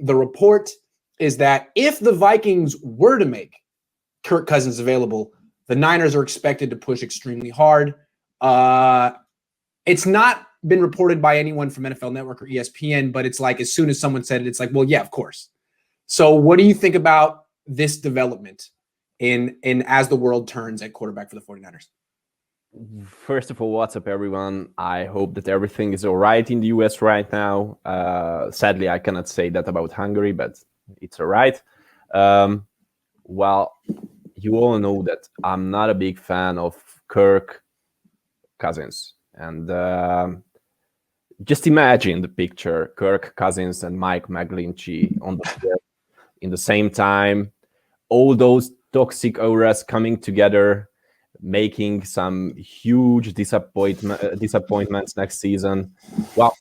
the report is that if the Vikings were to make Kirk Cousins available, the Niners are expected to push extremely hard. It's not been reported by anyone from NFL Network or ESPN, but it's like as soon as someone said it, it's like, well, yeah, of course. So what do you think about this development in as the world turns at quarterback for the 49ers? First of all, what's up, everyone? I hope that everything is all right in the US right now. Sadly, I cannot say that about Hungary, but it's all right. Well, you all know that I'm not a big fan of Kirk Cousins. And just imagine the picture, Kirk Cousins and Mike McGlinchey on the field in the same time, all those toxic auras coming together, making some huge disappointments next season. Well,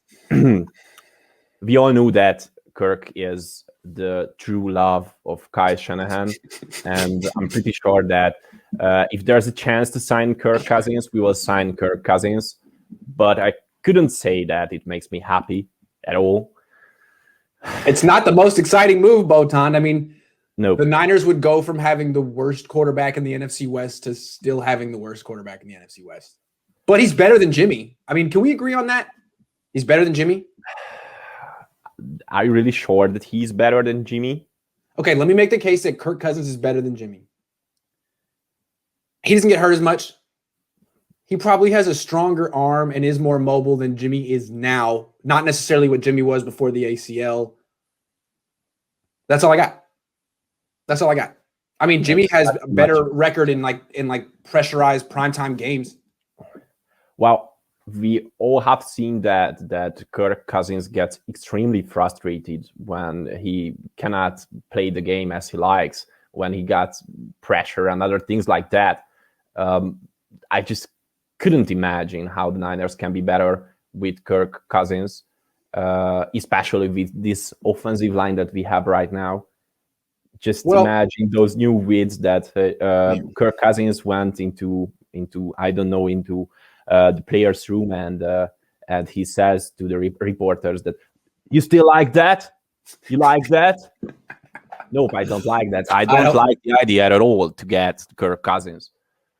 we all know that Kirk is the true love of Kyle Shanahan, and I'm pretty sure that if there's a chance to sign Kirk Cousins, we will sign Kirk Cousins. But I couldn't say that it makes me happy at all. It's not the most exciting move, Botond. I mean, no. The Niners would go from having the worst quarterback in the NFC West to still having the worst quarterback in the NFC West. But he's better than Jimmy. I mean, can we agree on that? He's better than Jimmy? Are you really sure that he's better than Jimmy? Okay, let me make the case that Kirk Cousins is better than Jimmy. He doesn't get hurt as much. He probably has a stronger arm and is more mobile than Jimmy is now. Not necessarily what Jimmy was before the ACL. That's all I got. That's all I got. I mean, Jimmy has a better record in pressurized primetime games. Well, we all have seen that Kirk Cousins gets extremely frustrated when he cannot play the game as he likes, when he got pressure and other things like that. I just couldn't imagine how the Niners can be better with Kirk Cousins, especially with this offensive line that we have right now. Just imagine those new widths that Kirk Cousins went into the players' room, and he says to the reporters that, "You still like that? You like that?" Nope, I don't like that. I don't like the idea at all to get Kirk Cousins.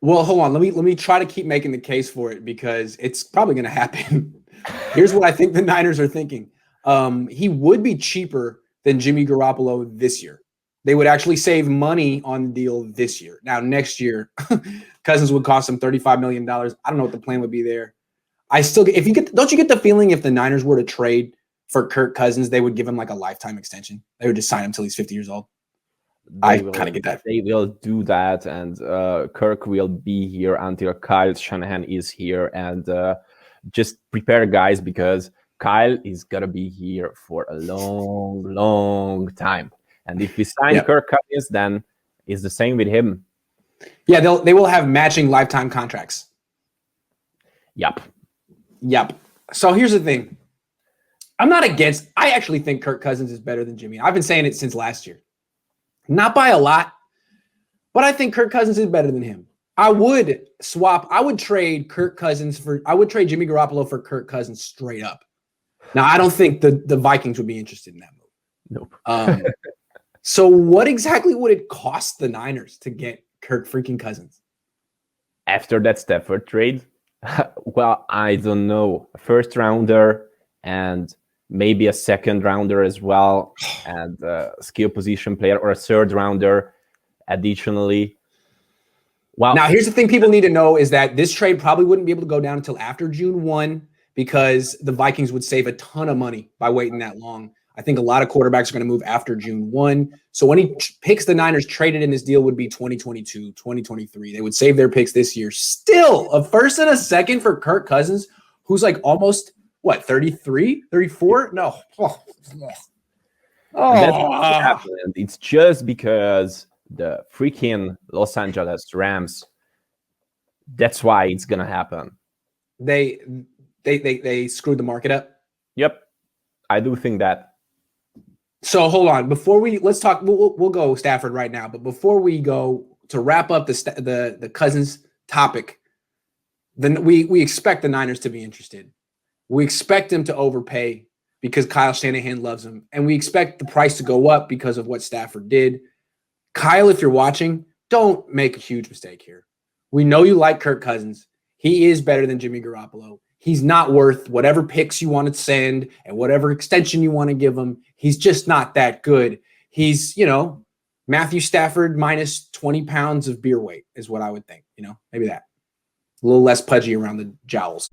Well, hold on. Let me try to keep making the case for it because it's probably going to happen. Here's what I think the Niners are thinking. He would be cheaper than Jimmy Garoppolo this year. They would actually save money on the deal this year. Now, next year, Cousins would cost them $35 million. I don't know what the plan would be there. Don't you get the feeling if the Niners were to trade for Kirk Cousins, they would give him like a lifetime extension? They would just sign him until he's 50 years old. I kind of get that. They will do that, and Kirk will be here until Kyle Shanahan is here. And just prepare, guys, because Kyle is going to be here for a long, long time. And if we sign Kirk Cousins, then it's the same with him. Yeah, they will have matching lifetime contracts. Yep. So here's the thing. I actually think Kirk Cousins is better than Jimmy. I've been saying it since last year. Not by a lot, but I think Kirk Cousins is better than him. I would trade Jimmy Garoppolo for Kirk Cousins straight up. Now, I don't think the Vikings would be interested in that move. Nope. So what exactly would it cost the Niners to get Kirk freaking Cousins? After that Stafford trade? Well, I don't know. A first rounder and maybe a second rounder as well, and a skill position player, or a third rounder additionally. Well, now here's the thing people need to know is that this trade probably wouldn't be able to go down until after June 1 because the Vikings would save a ton of money by waiting that long. I think a lot of quarterbacks are going to move after June 1. So when he picks the Niners traded in this deal would be 2022, 2023. They would save their picks this year. Still, a first and a second for Kirk Cousins, who's like almost, 33, 34? No. That's what happened. It's just because the freaking Los Angeles Rams, that's why it's going to happen. They screwed the market up? Yep. I do think that. So hold on. Let's talk. We'll go Stafford right now. But before we go to wrap up the Cousins topic, then we expect the Niners to be interested. We expect them to overpay because Kyle Shanahan loves him. And we expect the price to go up because of what Stafford did. Kyle, if you're watching, don't make a huge mistake here. We know you like Kirk Cousins. He is better than Jimmy Garoppolo. He's not worth whatever picks you want to send and whatever extension you want to give him. He's just not that good. He's, Matthew Stafford minus 20 pounds of beer weight is what I would think. Maybe that. A little less pudgy around the jowls.